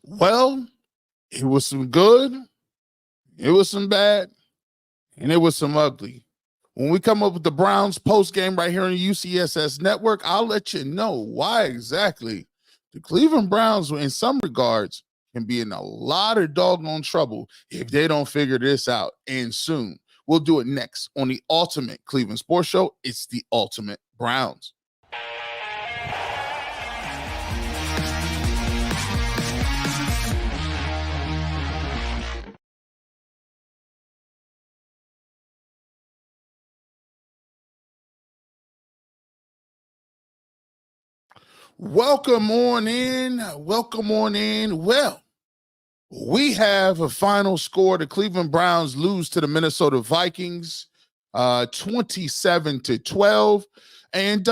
Well, it was some good, it was some bad, and it was some ugly. When we come up with the Browns post game right here on the UCSS network, I'll let you know why exactly the Cleveland Browns, in some regards, can be in a lot of doggone trouble if they don't figure this out. And soon, we'll do it next on the Ultimate Cleveland Sports Show. It's the Ultimate Browns. Welcome on in. Welcome on in. Well, we have a final score. The Cleveland Browns lose to the Minnesota Vikings 27-12. And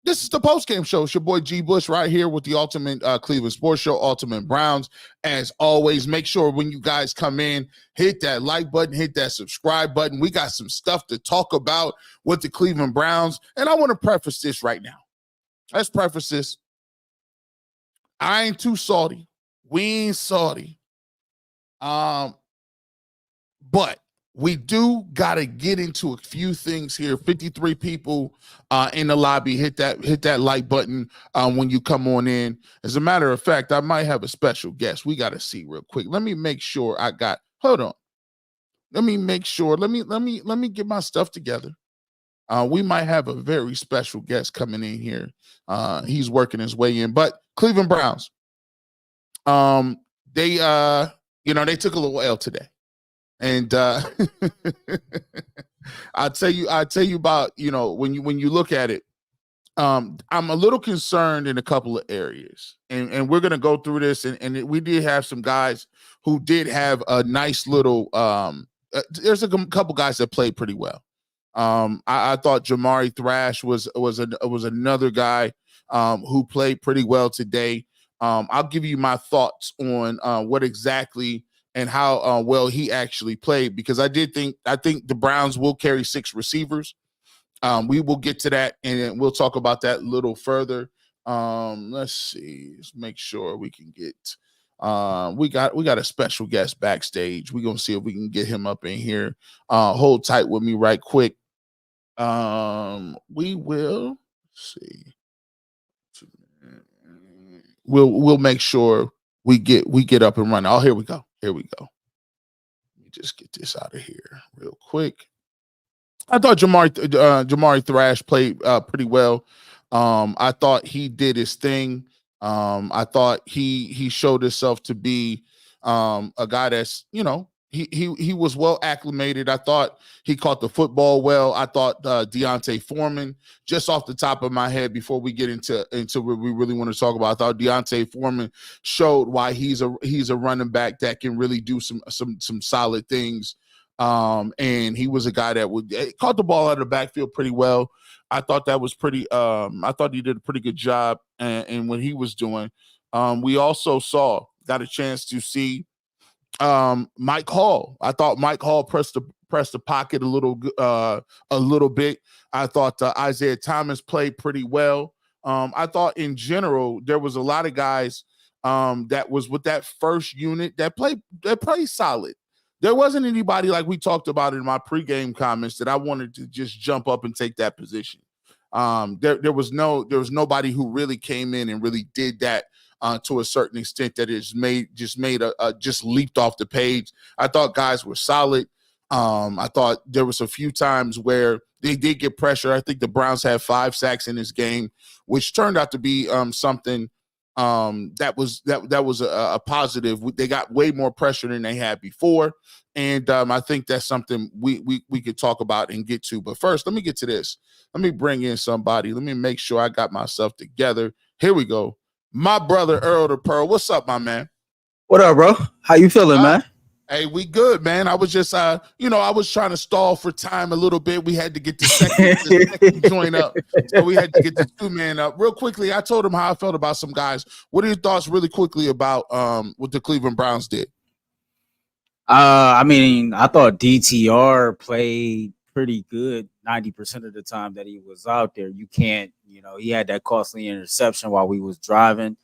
this is the postgame show. It's your boy G. Bush right here with the Ultimate Cleveland Sports Show, Ultimate Browns. As always, make sure when you guys come in, hit that like button, hit that subscribe button. We got some stuff to talk about with the Cleveland Browns. And I want to preface this right now. Let's preface this. I ain't too salty. We ain't salty. But we do got to get into a few things here. 53 people in the lobby. Hit that like button when you come on in. As a matter of fact, I might have a special guest. We got to see real quick. Let me make sure hold on. Let me make sure. Let me get my stuff together. We might have a very special guest coming in here. He's working his way in. But Cleveland Browns, they took a little L today. And I'll tell you about, when you look at it, I'm a little concerned in a couple of areas. And we're going to go through this. And we did have some guys who did have a nice little there's a couple guys that played pretty well. I thought Jamari Thrash was another guy who played pretty well today. I'll give you my thoughts on what exactly and how well he actually played, because I think the Browns will carry 6 receivers. We will get to that, and we'll talk about that a little further. Let's see. Let's make sure we can get. We got a special guest backstage. We're gonna see if we can get him up in here. Hold tight with me right quick. We will see. We'll make sure we get up and running. Oh, here we go. Let me just get this out of here real quick. I thought Jamari Thrash played pretty well. I thought he did his thing. I thought he showed himself to be a guy that's, he was well acclimated. I thought he caught the football well. I thought Deontay Foreman, just off the top of my head, before we get into what we really want to talk about, I thought Deontay Foreman showed why he's a running back that can really do some solid things. And he was a guy that caught the ball out of the backfield pretty well. I thought that was pretty. I thought he did a pretty good job in what he was doing. We also got a chance to see Mike Hall. I thought Mike Hall pressed the pocket a little bit. I thought Isaiah Thomas played pretty well. I thought in general there was a lot of guys that was with that first unit that played solid. There wasn't anybody, like we talked about in my pregame comments, that I wanted to just jump up and take that position. There was nobody who really came in and really did that to a certain extent that it's just leaped off the page. I thought guys were solid. I thought there was a few times where they did get pressure. I think the Browns had 5 sacks in this game, which turned out to be something that was a positive. They got way more pressure than they had before, and I think that's something we could talk about and get to. But first, let me get to this. Let me bring in somebody. Let me make sure I got myself together. Here we go. My brother Earl the Pearl. What's up, my man? What up, bro? How you feeling, man? Hey, we good, man. I was just, I was trying to stall for time a little bit. We had to get the second joint up. So we had to get the 2-man up. Real quickly, I told him how I felt about some guys. What are your thoughts really quickly about what the Cleveland Browns did? I thought DTR played pretty good 90% of the time that he was out there. You can't, he had that costly interception while we was driving.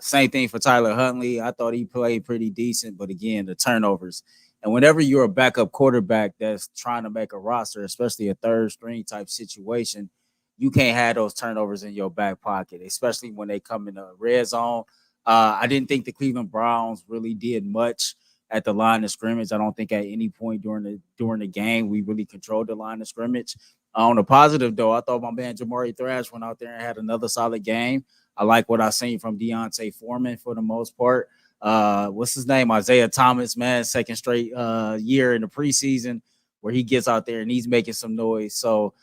Same thing for Tyler Huntley. I thought he played pretty decent, but again, the turnovers. And whenever you're a backup quarterback that's trying to make a roster, especially a third string type situation, you can't have those turnovers in your back pocket, especially when they come in the red zone. I didn't think the Cleveland Browns really did much at the line of scrimmage. I don't think at any point during the game we really controlled the line of scrimmage. On a positive, though, I thought my man Jamari Thrash went out there and had another solid game. I like what I seen from Deontay Foreman for the most part. What's his name? Isaiah Thomas, man, second straight year in the preseason where he gets out there and he's making some noise. So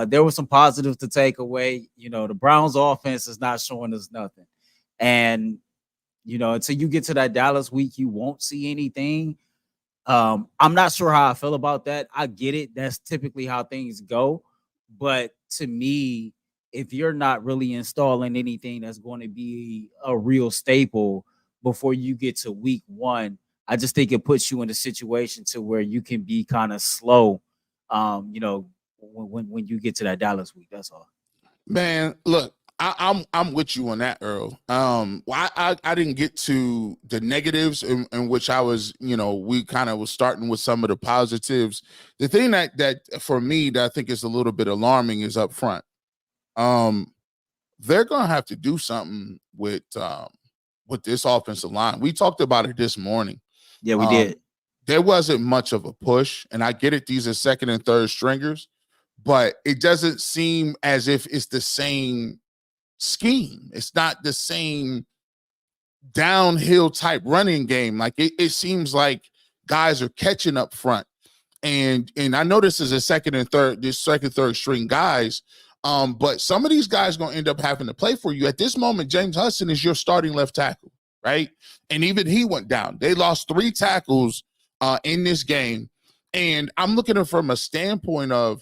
there was some positives to take away. You know, the Browns offense is not showing us nothing. And, you know, until you get to that Dallas week, you won't see anything. I'm not sure how I feel about that. I get it. That's typically how things go. But to me, if you're not really installing anything that's going to be a real staple before you get to week 1, I just think it puts you in a situation to where you can be kind of slow, you know, when you get to that Dallas week. That's all. Man, look, I'm with you on that, Earl. I didn't get to the negatives in which I was, you know, we kind of was starting with some of the positives. The thing that for me that I think is a little bit alarming is up front. They're gonna have to do something with this offensive line. We talked about it this morning. Yeah, we did. There wasn't much of a push, and I get it. These are second and third stringers, but it doesn't seem as if it's the same scheme. It's not the same downhill type running game. Like it seems like guys are catching up front, and I know this is a second, third string guys. But some of these guys going to end up having to play for you. At this moment, James Hudson is your starting left tackle, right? And even he went down. They lost 3 tackles in this game. And I'm looking at it from a standpoint of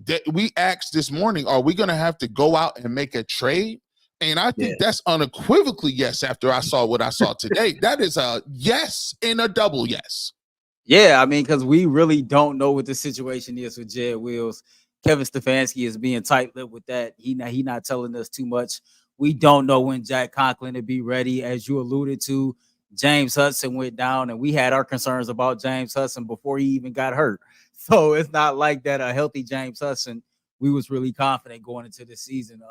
that we asked this morning, are we going to have to go out and make a trade? And I think that's unequivocally yes after I saw what I saw today. That is a yes and a double yes. Yeah, I mean, because we really don't know what the situation is with Jed Wills. Kevin Stefanski is being tight-lipped with that. He not telling us too much. We don't know when Jack Conklin will be ready. As you alluded to, James Hudson went down, and we had our concerns about James Hudson before he even got hurt. So it's not like that a healthy James Hudson, we was really confident going into the season.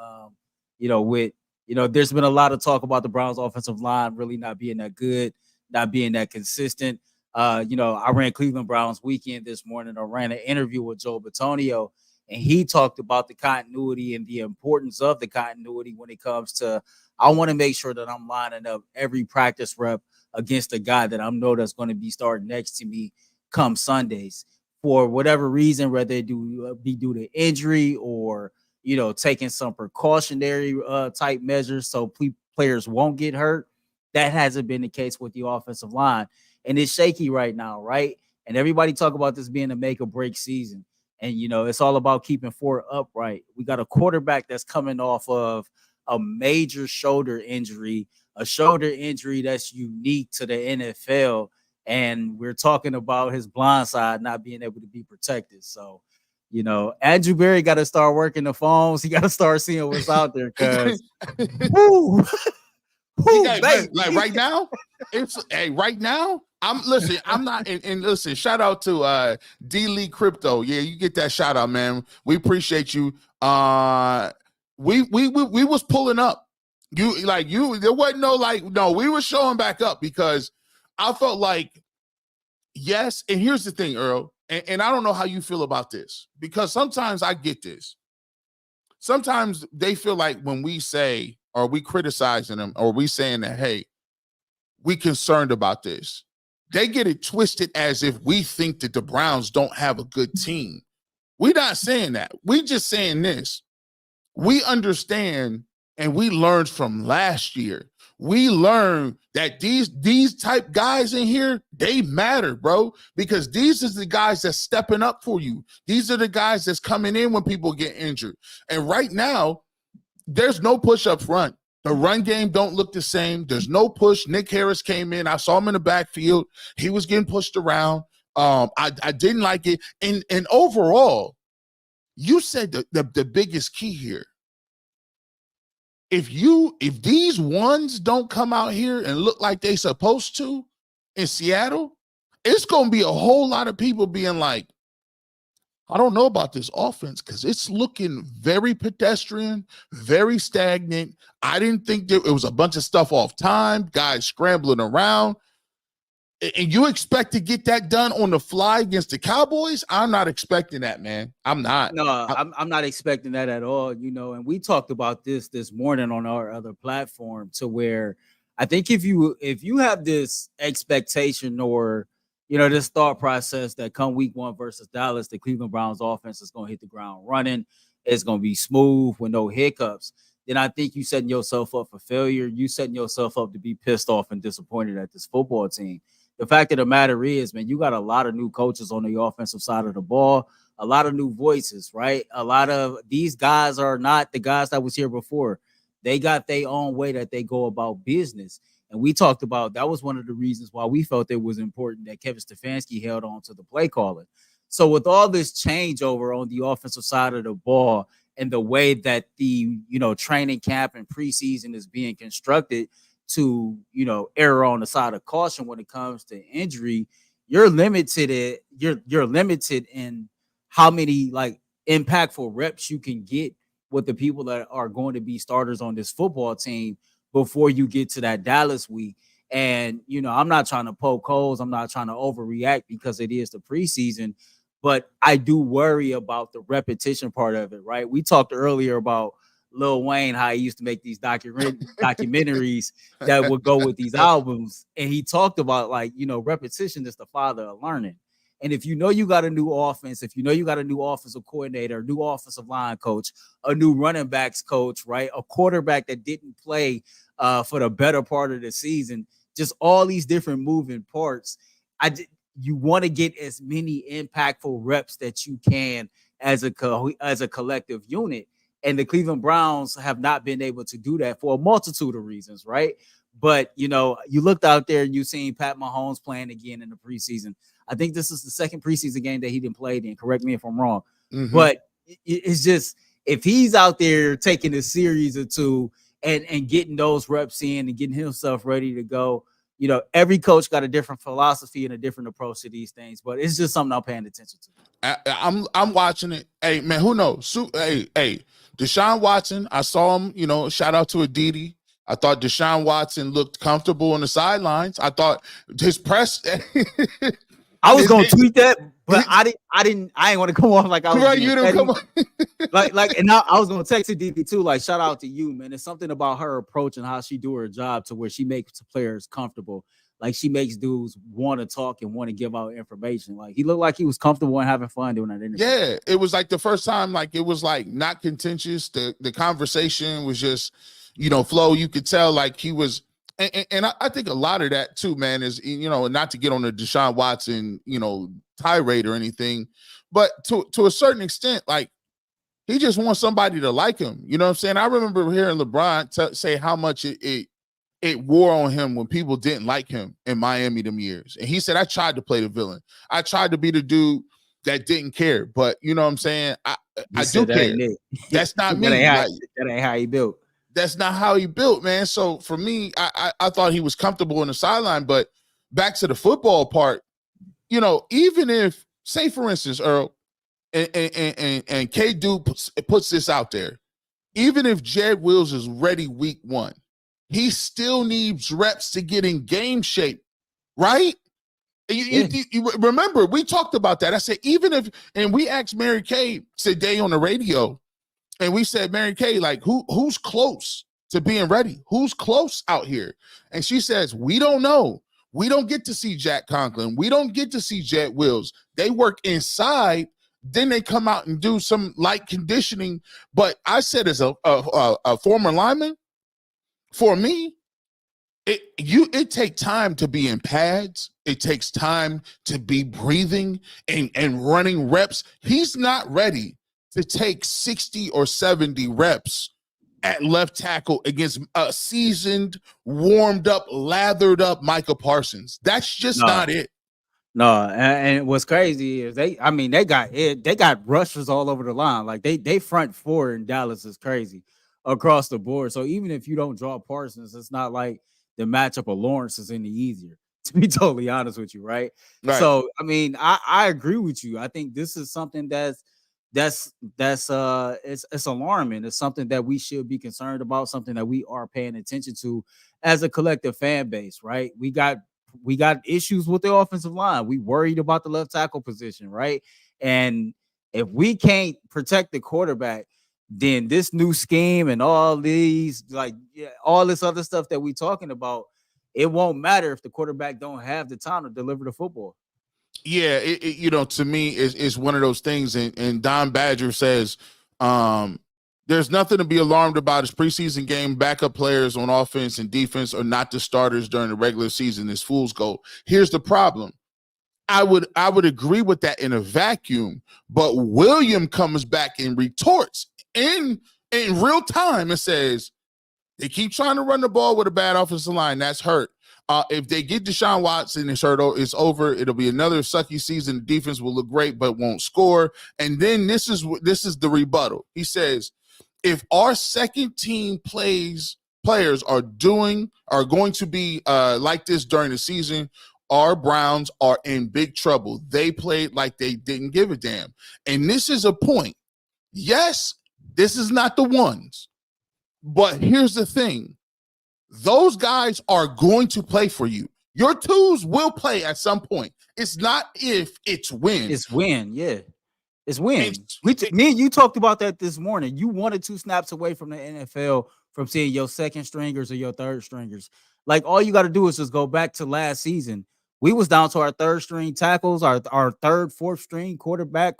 You know, there's been a lot of talk about the Browns offensive line really not being that good, not being that consistent. You know, I ran Cleveland Browns weekend this morning. I ran an interview with Joe Bitonio, and he talked about the continuity and the importance of the continuity when it comes to, I want to make sure that I'm lining up every practice rep against a guy that I know that's going to be starting next to me come Sundays for whatever reason, whether it be due to injury or, you know, taking some precautionary type measures so players won't get hurt. That hasn't been the case with the offensive line. And it's shaky right now, right? And everybody talk about this being a make or break season. And, you know, it's all about keeping Ford upright. We got a quarterback that's coming off of a major shoulder injury, a shoulder injury that's unique to the NFL. And we're talking about his blind side not being able to be protected. So, you know, Andrew Berry got to start working the phones. He got to start seeing what's out there because, woo. Like right now, right now, I'm not, and listen, shout out to D Lee Crypto. Yeah, you get that shout out, man. We appreciate you. We was pulling up. There wasn't no, we were showing back up because I felt like, yes, and here's the thing, Earl, and I don't know how you feel about this, because sometimes I get this. Sometimes they feel like when we say, or we criticizing them, or we saying that, hey, we concerned about this, they get it twisted as if we think that the Browns don't have a good team. We're not saying that. We just saying this. We understand, and we learned from last year. We learned that these type guys in here, they matter, bro, because these are the guys that's stepping up for you. These are the guys that's coming in when people get injured. And right now, there's no push up front. The run game don't look the same. There's no push. Nick Harris came in. I saw him in the backfield. He was getting pushed around. I didn't like it. And overall, you said the biggest key here if these ones don't come out here and look like they supposed to in Seattle, it's going to be a whole lot of people being like, I don't know about this offense because it's looking very pedestrian, very stagnant. I didn't think it was a bunch of stuff off time, guys scrambling around. And you expect to get that done on the fly against the Cowboys? I'm not expecting that, man. I'm not. No, I'm not expecting that at all, and we talked about this morning on our other platform, to where I think if you have this expectation or this thought process that come week 1 versus Dallas, the Cleveland Browns offense is going to hit the ground running, it's going to be smooth with no hiccups, then I think you setting yourself up for failure. You setting yourself up to be pissed off and disappointed at this football team. The fact of the matter is, man, you got a lot of new coaches on the offensive side of the ball, a lot of new voices, right? A lot of these guys are not the guys that was here before. They got their own way that they go about business. And we talked about that was one of the reasons why we felt it was important that Kevin Stefanski held on to the play calling. So with all this changeover on the offensive side of the ball and the way that the, training camp and preseason is being constructed to, err on the side of caution when it comes to injury, you're limited. You're limited in how many impactful reps you can get with the people that are going to be starters on this football team before you get to that Dallas week. And, I'm not trying to poke holes. I'm not trying to overreact because it is the preseason, but I do worry about the repetition part of it, right? We talked earlier about Lil Wayne, how he used to make these documentaries that would go with these albums. And he talked about repetition is the father of learning. And if you got a new offense, if you got a new offensive coordinator, a new offensive line coach, a new running backs coach, right? A quarterback that didn't play for the better part of the season, just all these different moving parts. You want to get as many impactful reps that you can as a collective unit. And the Cleveland Browns have not been able to do that for a multitude of reasons, right? But, you looked out there and you seen Pat Mahomes playing again in the preseason. I think this is the second preseason game that he didn't play in. Correct me if I'm wrong. Mm-hmm. But it's just, if he's out there taking a series or two and getting those reps in and getting himself ready to go, every coach got a different philosophy and a different approach to these things. But it's just something I'm paying attention to. I'm watching it. Hey, man, who knows? Hey, Deshaun Watson, I saw him, shout out to Aditi. I thought Deshaun Watson looked comfortable on the sidelines. I thought his press. I was gonna tweet that, but I ain't want to come off like I was right. You didn't come on. and I was gonna text Aditi too. Like, shout out to you, man. It's something about her approach and how she do her job to where she makes players comfortable. Like, she makes dudes want to talk and want to give out information. Like, he looked like he was comfortable and having fun doing that interview. Yeah, it was like the first time, it was not contentious. The conversation was just, flow. You could tell he was, and I think a lot of that too, man, is, not to get on the Deshaun Watson, tirade or anything, but to a certain extent, he just wants somebody to like him. You know what I'm saying? I remember hearing LeBron say how much it wore on him when people didn't like him in Miami them years. And he said, I tried to play the villain. I tried to be the dude that didn't care. But you know what I'm saying? I do care. That's not me. That ain't how he built. That's not how he built, man. So for me, I thought he was comfortable in the sideline. But back to the football part, even if, say for instance, Earl, and K Dude puts this out there, even if Jed Wills is ready week 1, he still needs reps to get in game shape, right? You remember, we talked about that. I said, even if, and we asked Mary Kay today on the radio, and we said, Mary Kay, who's close to being ready? Who's close out here? And she says, we don't know. We don't get to see Jack Conklin. We don't get to see Jed Wills. They work inside, then they come out and do some light conditioning. But I said, as a former lineman, for me, it takes time to be in pads. It takes time to be breathing and running reps. He's not ready to take 60 or 70 reps at left tackle against a seasoned, warmed up, lathered up Micah Parsons. That's just not it. No, and what's crazy is they got rushers all over the line. Like they front four in Dallas is crazy. across the board. So even if you don't draw Parsons, it's not like the matchup of Lawrence is any easier. To be totally honest with you, right? Right. So I mean, I agree with you. I think this is something that's it's alarming. It's something that we should be concerned about, something that we are paying attention to as a collective fan base, right? We got issues with the offensive line. We worried about the left tackle position, right? And if we can't protect the quarterback, then this new scheme and all these all this other stuff that we talking about, it won't matter if the quarterback don't have the time to deliver the football. Yeah, to me, it's one of those things. And Don Badger says, there's nothing to be alarmed about. His preseason game backup players on offense and defense are not the starters during the regular season. It's fool's gold. Here's the problem. I would agree with that in a vacuum, but William comes back and retorts in real time and says, they keep trying to run the ball with a bad offensive line. That's hurt. If they get Deshaun Watson, it's over. It'll be another sucky season. The defense will look great, but won't score. And then this is the rebuttal. He says, if our second team players are going to be like this during the season, our Browns are in big trouble. They played like they didn't give a damn. And this is a point. Yes, this is not the ones. But here's the thing. Those guys are going to play for you. Your twos will play at some point. It's not if, it's when. It's when, yeah. It's when. Me and you talked about that this morning. You wanted 2 snaps away from the NFL from seeing your second stringers or your third stringers. Like, all you got to do is just go back to last season. We was down to our third string tackles, our third, fourth string quarterback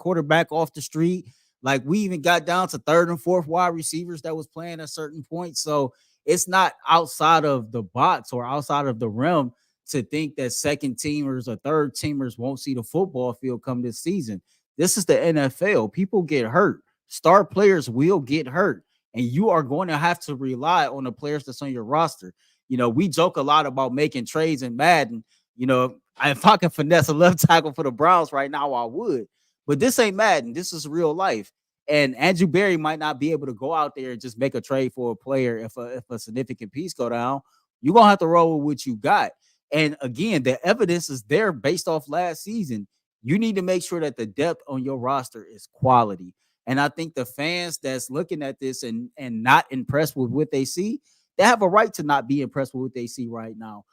off the street. Like, we even got down to third and fourth wide receivers that was playing at certain points. So it's not outside of the box or outside of the realm to think that second teamers or third teamers won't see the football field come this season. This is the NFL. People get hurt. Star players will get hurt. And you are going to have to rely on the players that's on your roster. We joke a lot about making trades in Madden. If I can finesse a left tackle for the Browns right now, I would. But this ain't Madden. This is real life. And Andrew Berry might not be able to go out there and just make a trade for a player if a significant piece go down. You're going to have to roll with what you got. And again, the evidence is there based off last season. You need to make sure that the depth on your roster is quality. And I think the fans that's looking at this and not impressed with what they see, they have a right to not be impressed with what they see right now.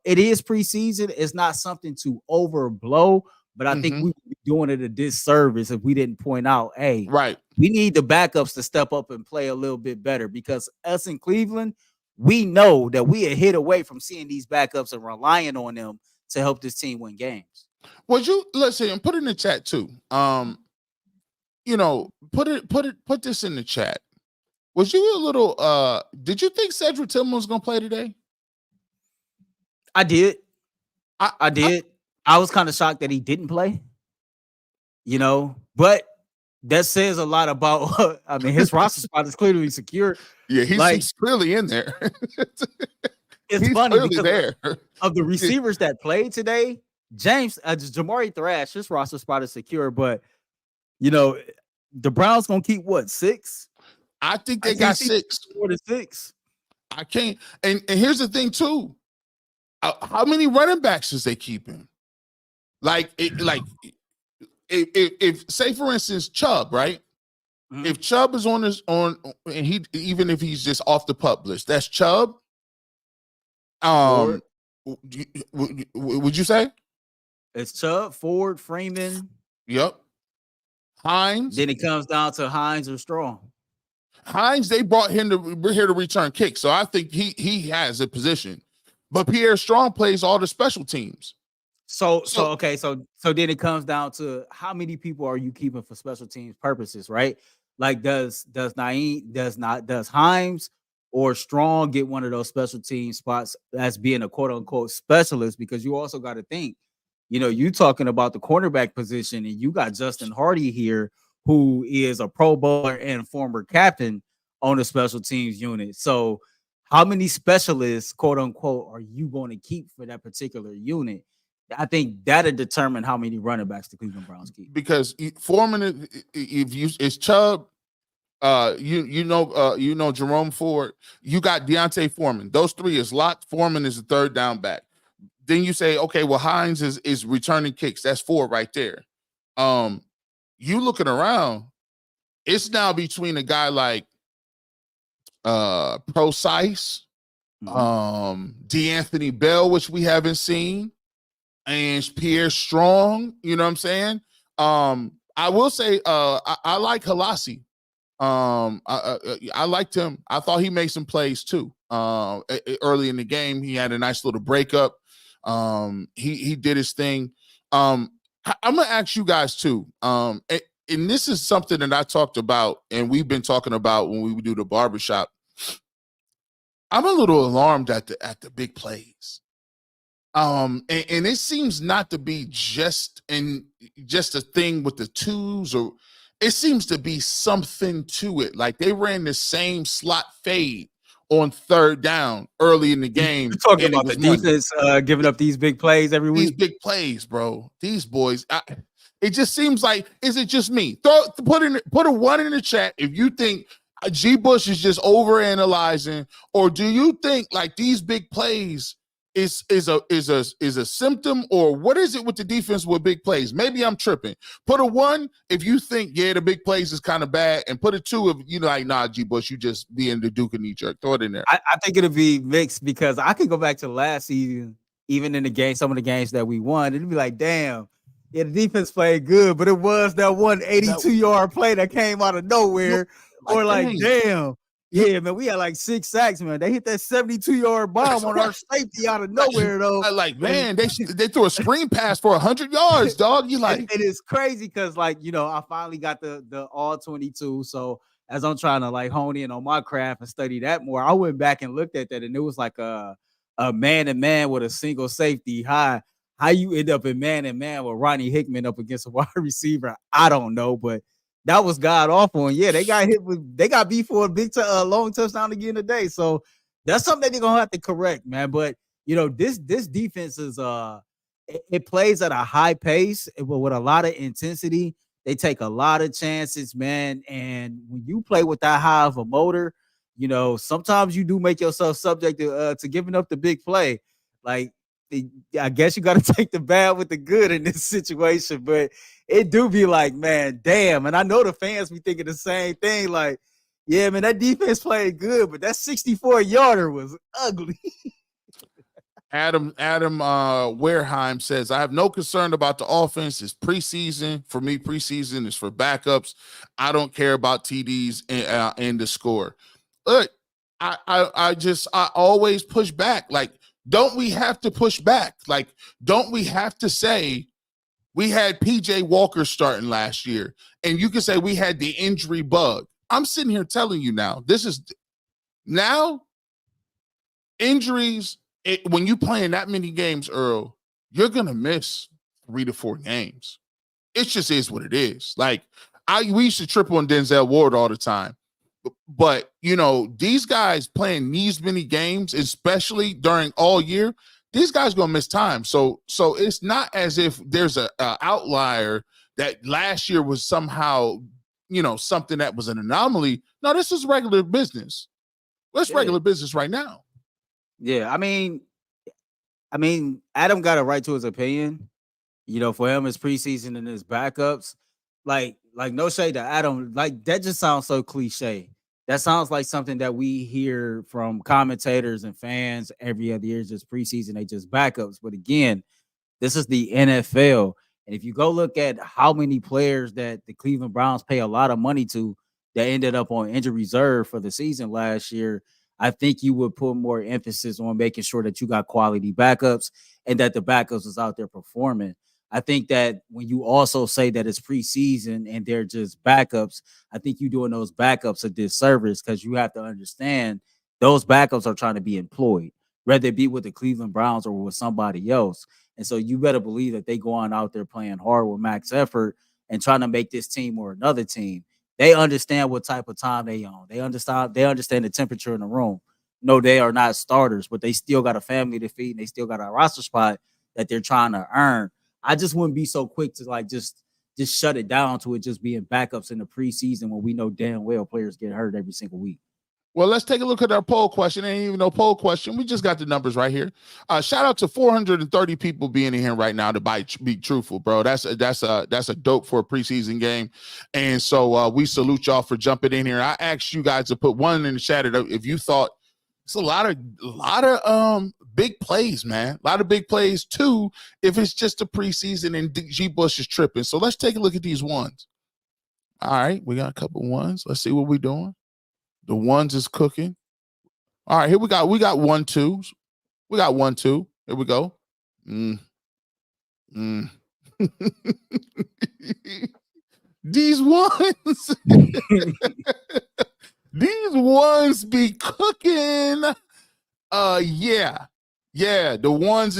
It is preseason. It's not something to overblow, but I think we would be doing it a disservice if we didn't point out, hey, right, we need the backups to step up and play a little bit better, because us in Cleveland, we know that we are hit away from seeing these backups and relying on them to help this team win games. Would you listen and put it in the chat too? Put this in the chat. Was you a little did you think Cedric Tillman was gonna play today? I did. I did. I was kind of shocked that he didn't play. But that says a lot about his roster spot is clearly secure. Yeah, he's clearly in there. It's funny because of the receivers that played today. Jamari Thrash, his roster spot is secure, but the Browns gonna keep what, 6? I think they got 6. 4 to 6. I can't. And here's the thing too. How many running backs is they keeping? If say for instance Chubb, right? Mm-hmm. If Chubb is on and even if he's just off the pup list, that's Chubb. Would you say? It's Chubb, Ford, Freeman. Yep. Hines. Then it comes down to Hines or Strong. Hines, they brought him here to return kicks, so I think he has a position. But Pierre Strong plays all the special teams. So then it comes down to how many people are you keeping for special teams purposes, right? Like does Hines or Strong get one of those special team spots as being a quote unquote specialist? Because you also got to think, you talking about the cornerback position, and you got Justin Hardy here, who is a Pro Bowler and former captain on the special teams unit. So how many specialists, quote unquote, are you going to keep for that particular unit? I think that'll determine how many running backs the Cleveland Browns keep. Because Foreman, it's Chubb, You know Jerome Ford. You got Deontay Foreman. Those three is locked. Foreman is the third down back. Then you say, okay, well, Hines is returning kicks. That's four right there. You looking around, it's now between a guy like Precise, DeAnthony Bell, which we haven't seen, and Pierre Strong. You know what I'm saying? I will say I like Halasi. I liked him. I thought he made some plays too. Early in the game, he had a nice little breakup. He did his thing. I'm gonna ask you guys too. And this is something that I talked about, and we've been talking about when we do the barbershop. I'm a little alarmed at the big plays. And it seems not to be just a thing with the twos, or it seems to be something to it. Like they ran the same slot fade on third down early in the game. You're talking about the defense giving up these big plays every week. These big plays, bro. These boys. It just seems like, is it just me? Put a one in the chat if you think G. Bush is just overanalyzing, or do you think like these big plays is a symptom, or what is it with the defense with big plays? Maybe I'm tripping. Put a one if you think the big plays is kind of bad, and put a two if you like, nah, G. Bush, you just being the Duke and knee jerk. Throw it in there. I think it'll be mixed, because I could go back to last season, even in the game, some of the games that we won, it'd be like, damn. Yeah, the defense played good, but it was that one 82-yard play that came out of nowhere. Or like, damn. Yeah, man, we had like 6 sacks, man. They hit that 72-yard bomb on our safety out of nowhere, though. Like, man, they threw a screen pass for 100 yards, dog. You like, it is crazy because, like, I finally got the all 22. So as I'm trying to like hone in on my craft and study that more, I went back and looked at that, and it was like a man-to-man with a single safety high. How you end up in man-to-man with Ronnie Hickman up against a wide receiver, I don't know, but that was god awful. And yeah, they got beat for a big long touchdown again today. So that's something that they're gonna have to correct, man. But this defense is it plays at a high pace with a lot of intensity. They take a lot of chances, man. And when you play with that high of a motor, sometimes you do make yourself subject to giving up the big play. Like, I guess you got to take the bad with the good in this situation, but it do be like, man, damn. And I know the fans be thinking the same thing. Like, yeah, man, that defense played good, but that 64-yarder was ugly. Adam Wareheim says, I have no concern about the offense. It's preseason. For me, preseason is for backups. I don't care about TDs and the score. Look, I always push back. Like, don't we have to push back? Like, don't we have to say we had PJ Walker starting last year, and you can say we had the injury bug? I'm sitting here telling you now, injuries, when you playing that many games, Earl, you're going to miss 3 to 4 games. It just is what it is. Like, we used to trip on Denzel Ward all the time. But, these guys playing these many games, especially during all year, these guys going to miss time. So it's not as if there's a outlier that last year was somehow, something that was an anomaly. No, this is regular business. It's regular business right now. Yeah, I mean, Adam got a right to his opinion. For him, it's preseason and his backups. Like no shade to Adam. Like, that just sounds so cliche. That sounds like something that we hear from commentators and fans every other year. Just preseason, they just backups. But again, this is the NFL. And if you go look at how many players that the Cleveland Browns pay a lot of money to that ended up on injury reserve for the season last year, I think you would put more emphasis on making sure that you got quality backups and that the backups is out there performing. I think that when you also say that it's preseason and they're just backups, I think you're doing those backups a disservice, because you have to understand those backups are trying to be employed, whether it be with the Cleveland Browns or with somebody else. And so you better believe that they go on out there playing hard with max effort and trying to make this team or another team. They understand what type of time they on. They understand the temperature in the room. No, they are not starters, but they still got a family to feed, and they still got a roster spot that they're trying to earn. I just wouldn't be so quick to like just just shut it down to it just being backups in the preseason when we know damn well players get hurt every single week. Well, let's take a look at our poll question. Ain't even no poll question. We just got the numbers right here. Shout out to 430 people being in here right now to be truthful, bro. That's a dope for a preseason game. And so we salute y'all for jumping in here. I asked you guys to put one in the chat if you thought it's a lot of big plays, man. A lot of big plays too, if it's just a preseason and G Bush is tripping. So let's take a look at these ones. All right, we got a couple ones. Let's see what we're doing. The ones is cooking. All right, here we got 1-2s. We got 1-2. Here we go. These ones. These ones be cooking. Yeah. The ones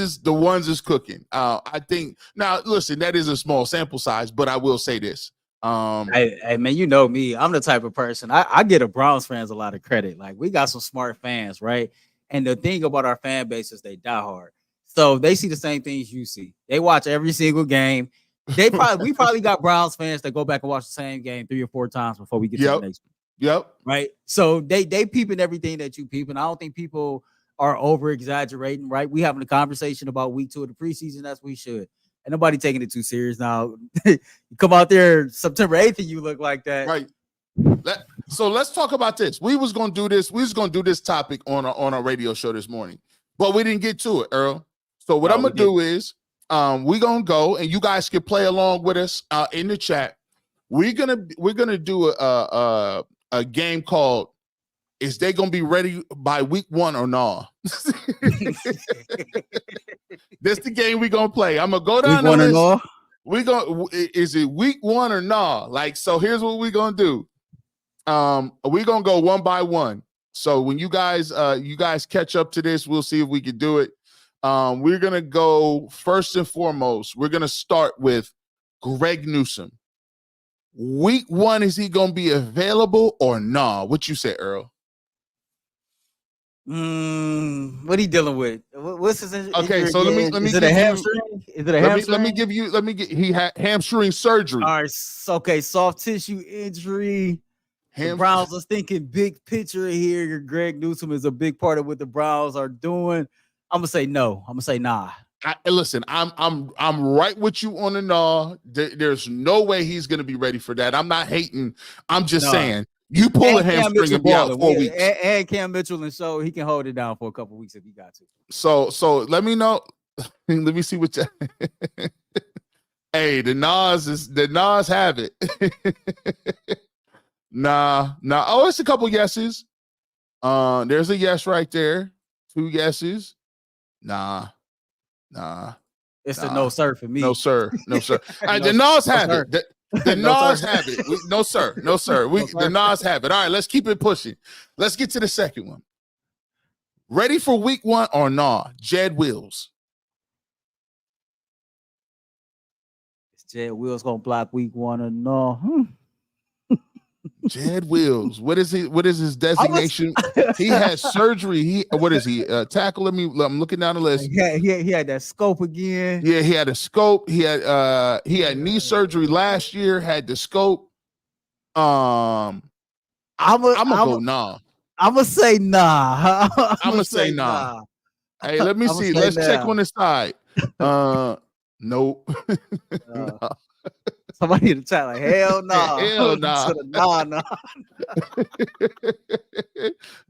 is cooking. I think now listen, that is a small sample size, but I will say this. Hey man, you know me. I'm the type of person. I get a Browns fans a lot of credit. Like we got some smart fans, right? And the thing about our fan base is they die hard. So they see the same things you see. They watch every single game. We probably got Browns fans that go back and watch the same game 3 or 4 times before we get to the next one. Yep. Right. So they peeping everything that you peeping. I don't think people are over exaggerating, right? We having a conversation about week 2 of the preseason. That's what we should. And nobody taking it too serious now. You come out there September 8th and you look like that. Right. So let's talk about this. We was gonna do this topic on our radio show this morning, but we didn't get to it, Earl. So what I'm gonna do is we're gonna go and you guys can play along with us in the chat. We're gonna do a game called Is They Gonna Be Ready by Week 1 or Nah? This the game we're gonna play. I'm gonna go down the list. Is it week 1 or nah? Like, so here's what we're gonna do. We're gonna go one by one. So when you guys catch up to this, we'll see if we can do it. We're gonna go first and foremost. We're gonna start with Greg Newsome. Week 1, is he gonna be available or nah? What you say, Earl? What are you dealing with? What's his injury? Okay, so let me. Is it a hamstring? Is it a hamstring? He had hamstring surgery. All right, okay, soft tissue injury. The Browns are thinking big picture here. Greg Newsome is a big part of what the Browns are doing. I'm gonna say no. I'm gonna say nah. Listen, I'm right with you on the nah. There's no way he's gonna be ready for that. I'm not hating. I'm just saying. You pull a hamstring and be out 4 weeks. And Cam Mitchell, and so he can hold it down for a couple weeks if he got to. So let me know. Let me see what you. Hey, the Nas have it. Nah. Oh, it's a couple yeses. There's a yes right there. 2 yeses. Nah. It's a no sir for me. No sir. The Nas have it. The Nas have it. No sir. The Nas have it. All right, let's keep it pushing. Let's get to the second one. Ready for week 1 or nah? Jed Wills. Is Jed Wills gonna block week 1 or no? Jed Wills. What is his designation? He had surgery. What is he? Tackle. I'm looking down the list. He had that scope again. Yeah, he had a scope. He had knee surgery last year. Had the scope. I'm gonna go nah. I'm gonna say nah. I'm gonna say nah. Hey, let me see. Let's check on the side. Nope. No. Somebody in the chat like hell no. Hell nah. No.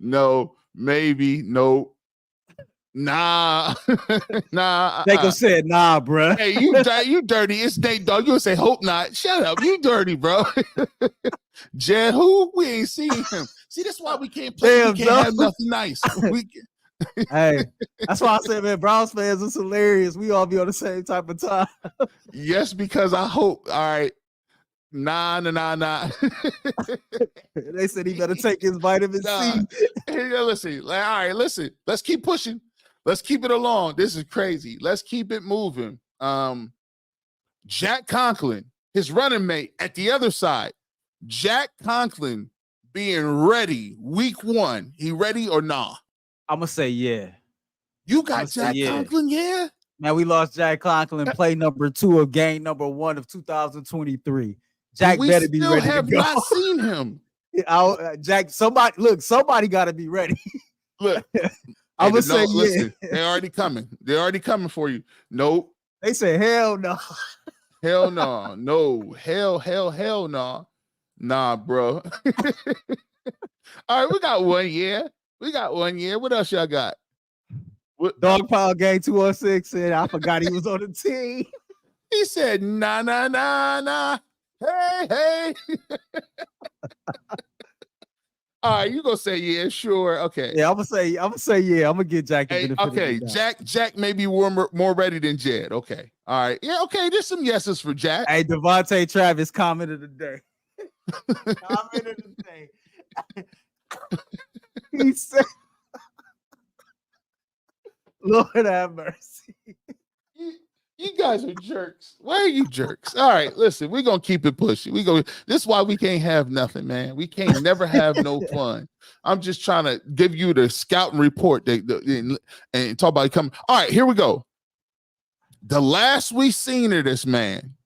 No, maybe, no. Nah. Jacob said nah, bro. Hey, you dirty. It's Nate, dog. You would say hope not. Shut up. You dirty, bro. Jed, who? We ain't seen him. See, that's why we can't play. We can't have nothing nice. Hey, that's why I said, man, Browns fans, it's hilarious. We all be on the same type of time. Yes, because I hope. All right. Nah. They said he better take his vitamin C. Listen. All right, listen. Let's keep pushing. Let's keep it along. This is crazy. Let's keep it moving. Jack Conklin, his running mate at the other side. Jack Conklin being ready week 1. He ready or nah? I'm gonna say yeah. You got Jack Conklin, yeah? Man, we lost Jack Conklin, play number 2 of game number 1 of 2023. Jack we better be still ready have to go. not seen him. Jack, somebody got to be ready. Look, I'm gonna say listen, they're already coming. They're already coming for you. Nope. They say hell no. Hell no. No. Hell no. Nah, bro. All right, we got 1 year. We got 1 year. What else y'all got? Dog Pound Gang 216 said I forgot he was on the team. He said, nah. Hey. All right, you gonna say yeah, sure, okay. Yeah, I'm gonna say yeah. I'm gonna get Jack. Okay, Jack may be more ready than Jed. Okay, all right, yeah, okay. There's some yeses for Jack. Hey, Devontae Travis comment of the day. He said, "Lord have mercy." You guys are jerks. Why are you jerks? All right, listen, we're gonna keep it pushing. This is why we can't have nothing, man. We can't never have no fun. I'm just trying to give you the scouting report and talk about it coming. All right, here we go. The last we seen of this man,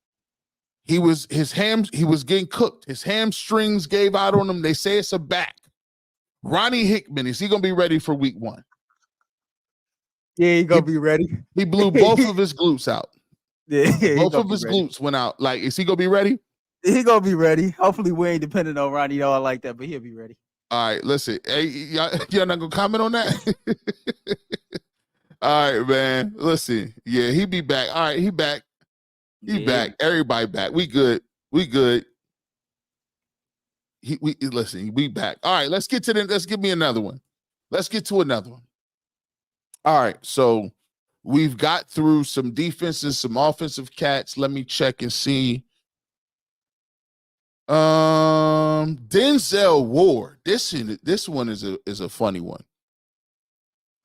he was getting cooked. His hamstrings gave out on him. They say it's a back. Ronnie Hickman, is he gonna be ready for week 1? Yeah, he gonna be ready. He blew both of his glutes out. Yeah, both of his glutes went out. Like, is he gonna be ready? He gonna be ready. Hopefully, we ain't depending on Ronnie all like that, but he'll be ready. All right, listen. Hey, y'all not gonna comment on that? All right, man. Listen, yeah, he be back. All right, he back. He back. Everybody back. We good. We listen. We back. All right, let's give me another one. Let's get to another one. All right, so we've got through some defense and some offensive cats. Let me check and see. Denzel Ward. This one is a funny one.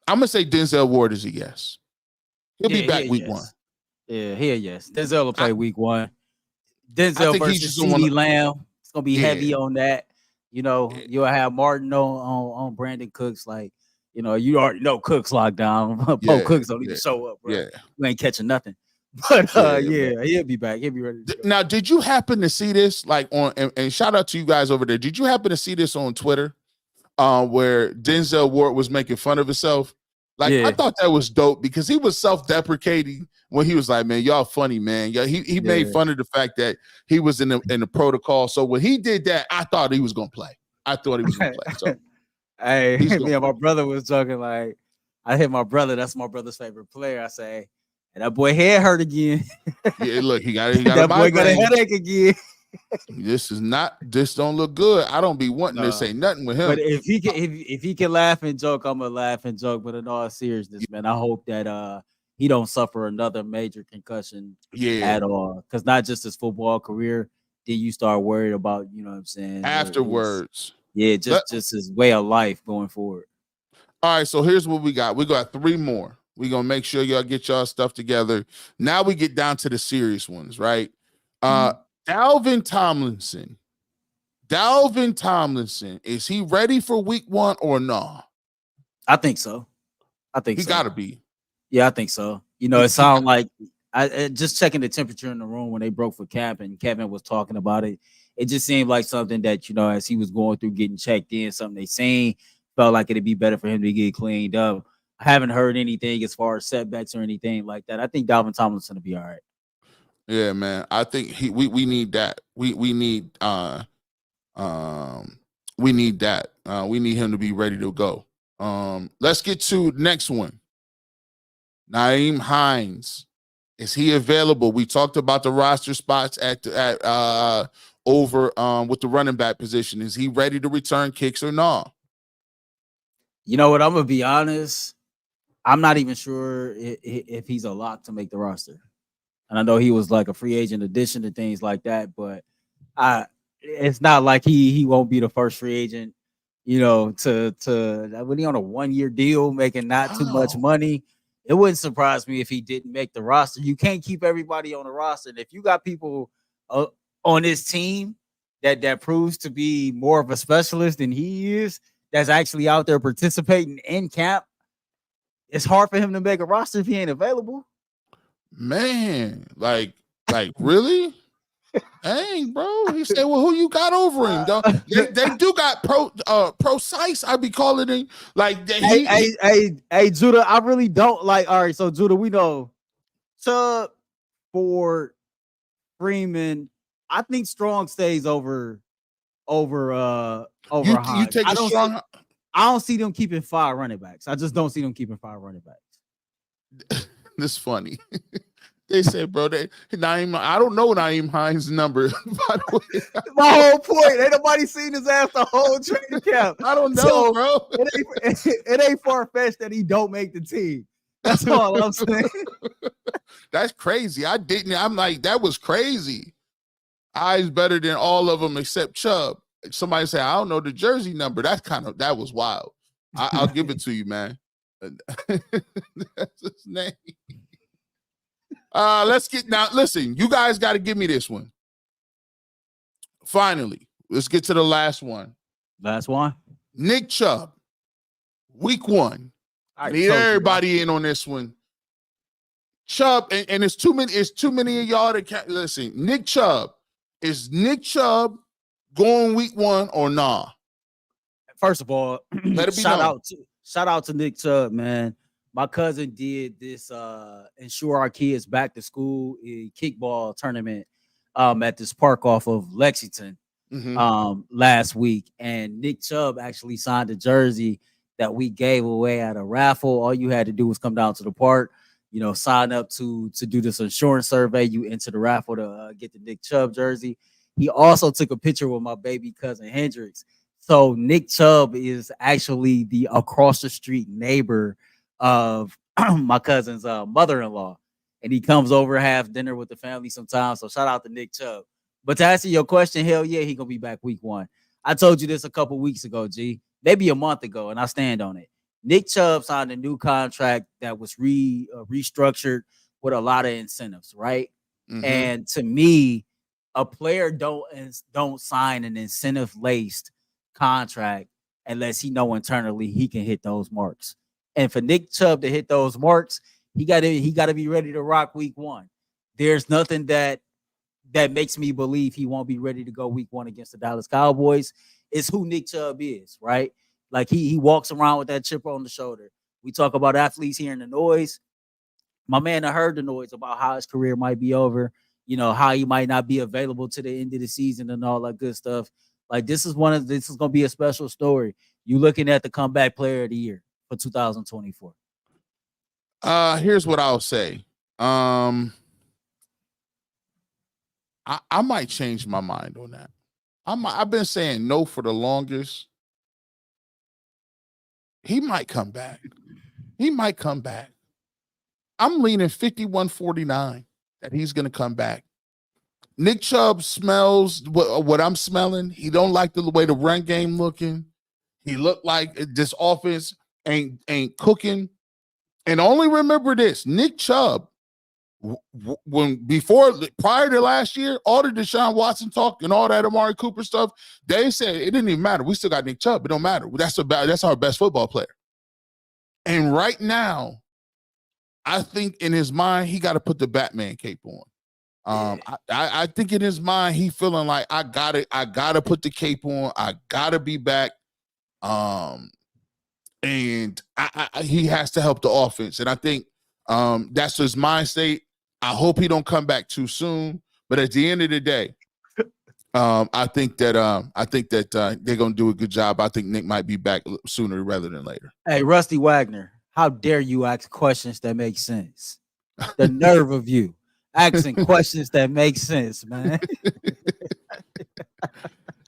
I'm gonna say Denzel Ward is a yes. He'll be back week 1. Yeah, yes. Denzel will play week 1. Denzel versus CeeDee Lamb. It's gonna be heavy on that. You know, you'll have Martin on Brandon Cooks. Like, you know, you already know Cooks locked down. Cooks don't even show up, bro. You ain't catching nothing. But he'll be back. He'll be ready to go. Now, did you happen to see this and shout out to you guys over there? Did you happen to see this on Twitter where Denzel Ward was making fun of himself? Like, I thought that was dope because he was self-deprecating when he was like, man, y'all funny, man. Yeah, he made fun of the fact that he was in the protocol. So when he did that, I thought he was gonna play. So hey, me and my brother was joking, like, I hit my brother. That's my brother's favorite player. I say, and that boy head hurt again. Yeah, look, he got that boy got a headache again. This don't look good. I don't be wanting to say nothing with him. But if he can laugh and joke, I'm gonna laugh and joke. But in all seriousness, man, I hope that he don't suffer another major concussion at all. Because not just his football career, then you start worried about, you know what I'm saying, afterwards. Just his way of life going forward. All right, so here's what we got. We got 3 more. We're gonna make sure y'all get y'all stuff together. Now we get down to the serious ones, right? Dalvin Tomlinson, is he ready for week 1 or no? I think so. He gotta be. Yeah, I think so. You know, it sounds like I just checking the temperature in the room when they broke for Cap and Kevin was talking about it. It just seemed like something that, you know, as he was going through getting checked in, something they saying felt like it'd be better for him to get cleaned up. I haven't heard anything as far as setbacks or anything like that. I think Dalvin Tomlinson will be all right. Yeah, man. I think we need that. We need that. We need him to be ready to go. Let's get to the next one. Nyheim Hines. Is he available? We talked about the roster spots over with the running back position. Is he ready to return kicks or not? You know what? I'm gonna be honest. I'm not even sure if he's a lock to make the roster. And I know he was like a free agent addition to things like that, but it's not like he won't be the first free agent, you know, to when he on a 1-year deal making not too much money. It wouldn't surprise me if he didn't make the roster. You can't keep everybody on the roster. And if you got people on this team that proves to be more of a specialist than he is, that's actually out there participating in camp, it's hard for him to make a roster if he ain't available. Man, like really? Dang, bro. He said, well, who you got over him? They do got precise. I be calling him like that. Hey, Judah, I really don't like. All right, so Judah, we know Chubb, Ford, Freeman. I think Strong stays over you Hodge. take a strong. I don't see them keeping 5 running backs. I just don't see them keeping 5 running backs. This funny. They said, bro, Naeem, I don't know Naeem Hines' number, by the way. My whole point. Ain't nobody seen his ass the whole training camp. I don't know, bro. It ain't far-fetched that he don't make the team. That's all I'm saying. That's crazy. I'm like, that was crazy. I's better than all of them except Chubb. Somebody say, I don't know the jersey number. That was wild. I'll give it to you, man. That's his name. Let's get now. Listen, you guys got to give me this one. Finally, let's get to the last one. Last one. Nick Chubb, week 1. I need everybody in on this one. Chubb, and it's too many. It's too many of y'all that can't listen. Nick Chubb, is Nick Chubb going week 1 or nah? First of all, shout out to Nick Chubb, man. My cousin did this ensure our kids back to school kickball tournament at this park off of Lexington last week. And Nick Chubb actually signed a jersey that we gave away at a raffle. All you had to do was come down to the park, sign up to do this insurance survey. You enter the raffle to get the Nick Chubb jersey. He also took a picture with my baby cousin Hendrix. So Nick Chubb is actually the across the street neighbor of my cousin's mother-in-law, and he comes over, have dinner with the family sometimes. So shout out to Nick Chubb. But to answer your question, hell yeah, he gonna be back week 1. I told you this a couple weeks ago, G, maybe a month ago, and I stand on it. Nick Chubb signed a new contract that was restructured with a lot of incentives, right? And to me, a player don't sign an incentive-laced contract unless he know internally he can hit those marks. And for Nick Chubb to hit those marks, he got to be ready to rock week 1. There's nothing that makes me believe he won't be ready to go week 1 against the Dallas Cowboys. It's who Nick Chubb is, right? Like he walks around with that chip on the shoulder. We talk about athletes hearing the noise. My man, I heard the noise about how his career might be over, how he might not be available to the end of the season and all that good stuff. Like this is going to be a special story. You looking at the comeback player of the year for 2024. Here's what I'll say. I might change my mind on that. I've been saying no for the longest. He might come back. I'm leaning 51-49 that he's going to come back. Nick Chubb smells what I'm smelling. He don't like the way the run game looking. He looked like this offense ain't cooking. And only remember this, Nick Chubb, prior to last year, all the Deshaun Watson talk and all that Amari Cooper stuff, they said it didn't even matter. We still got Nick Chubb. It don't matter. That's our best football player. And right now, I think in his mind, he got to put the Batman cape on. I think in his mind, he feeling like I gotta put the cape on. I gotta be back. And he has to help the offense. And I think that's his mind state. I hope he don't come back too soon. But at the end of the day, I think that they're gonna do a good job. I think Nick might be back sooner rather than later. Hey, Rusty Wagner, how dare you ask questions that make sense? The nerve of you asking questions that make sense, man.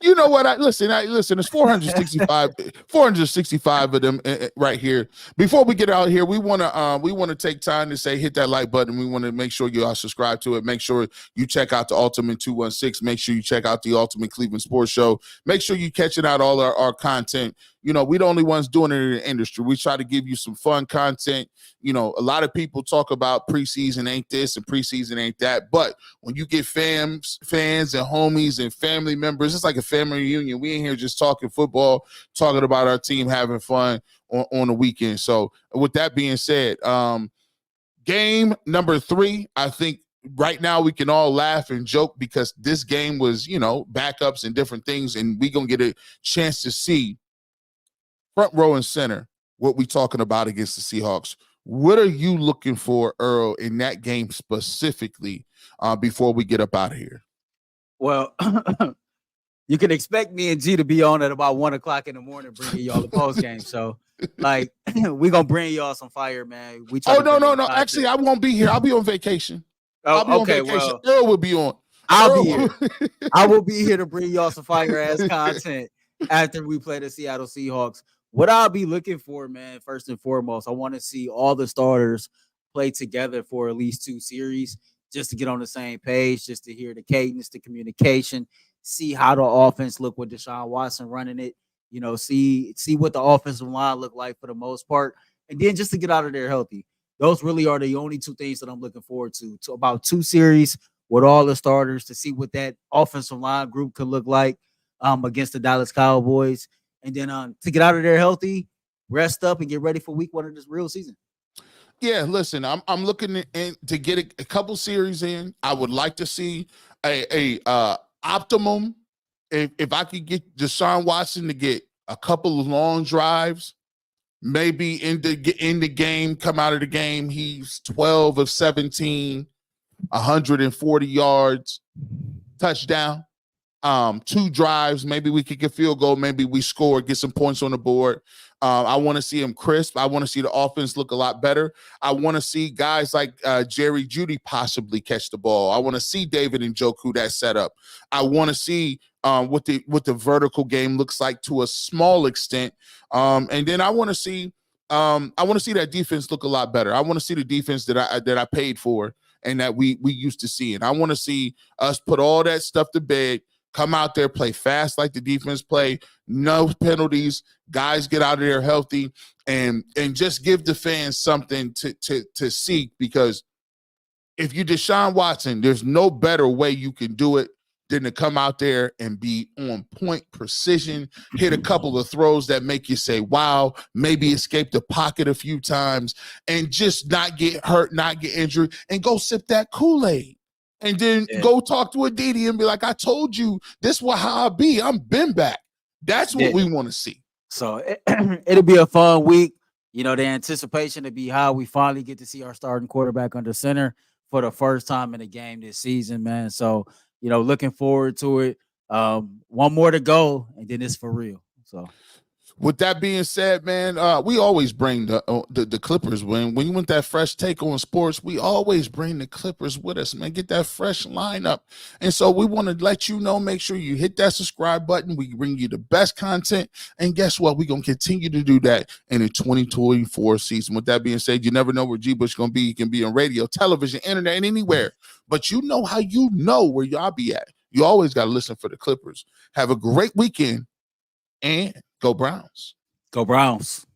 You know what? Listen. It's 465 of them right here. Before we get out here, we want to take time to say hit that like button. We want to make sure you all subscribe to it. Make sure you check out the Ultimate 216. Make sure you check out the Ultimate Cleveland Sports Show. Make sure you catching out all our content. We the only ones doing it in the industry. We try to give you some fun content. A lot of people talk about preseason ain't this and preseason ain't that. But when you get fans and homies and family members, it's like a family reunion. We ain't here just talking football, talking about our team having fun on the weekend. So with that being said, Game number 3, I think right now we can all laugh and joke because this game was, backups and different things, and we going to get a chance to see front row and center what we talking about against the Seahawks. What are you looking for, Earl, in that game specifically before we get up out of here? Well, you can expect me and G to be on at about 1 o'clock in the morning bringing y'all the post game. So, like, we're going to bring y'all some fire, man. No. Actually, I won't be here. I'll be on vacation. I'll be on vacation. Well, Earl will be on. I'll be here. I will be here to bring y'all some fire-ass content after we play the Seattle Seahawks. What I'll be looking for, man, first and foremost, I want to see all the starters play together for at least 2 series just to get on the same page, just to hear the cadence, the communication, see how the offense look with Deshaun Watson running it, see what the offensive line look like for the most part, and then just to get out of there healthy. Those really are the only 2 things that I'm looking forward to about 2 series with all the starters to see what that offensive line group could look like against the Dallas Cowboys. And then to get out of there healthy, rest up, and get ready for week 1 of this real season. Yeah, listen, I'm looking to get a couple series in. I would like to see a optimum. If I could get Deshaun Watson to get a couple of long drives, maybe in the game, come out of the game, he's 12 of 17, 140 yards, touchdown. 2 drives, maybe we could get field goal, maybe we score, get some points on the board. I want to see him crisp. I want to see the offense look a lot better. I want to see guys like Jerry Jeudy possibly catch the ball. I want to see David Njoku that setup. I want to see what the vertical game looks like to a small extent. And then I want to see that defense look a lot better. I want to see the defense that I paid for and that we used to see. And I want to see us put all that stuff to bed. Come out there, play fast like the defense play, no penalties, guys get out of there healthy, and just give the fans something to seek, because if you Deshaun Watson, there's no better way you can do it than to come out there and be on point, precision, hit a couple of throws that make you say, wow, maybe escape the pocket a few times, and just not get hurt, not get injured, and go sip that Kool-Aid. And then go talk to Aditi and be like, I told you, this is how I be. I'm been back. That's what we want to see. So it'll be a fun week. The anticipation to be how we finally get to see our starting quarterback under center for the first time in a game this season, man. So, looking forward to it. 1 more to go, and then it's for real. So. With that being said, man, we always bring the Clippers. When you want that fresh take on sports, we always bring the Clippers with us, man. Get that fresh lineup. And so we want to let you know, make sure you hit that subscribe button. We bring you the best content. And guess what? We're going to continue to do that in the 2024 season. With that being said, you never know where G Bush going to be. You can be on radio, television, internet, and anywhere. But you know how you know where y'all be at. You always got to listen for the Clippers. Have a great weekend, and go Browns. Go Browns.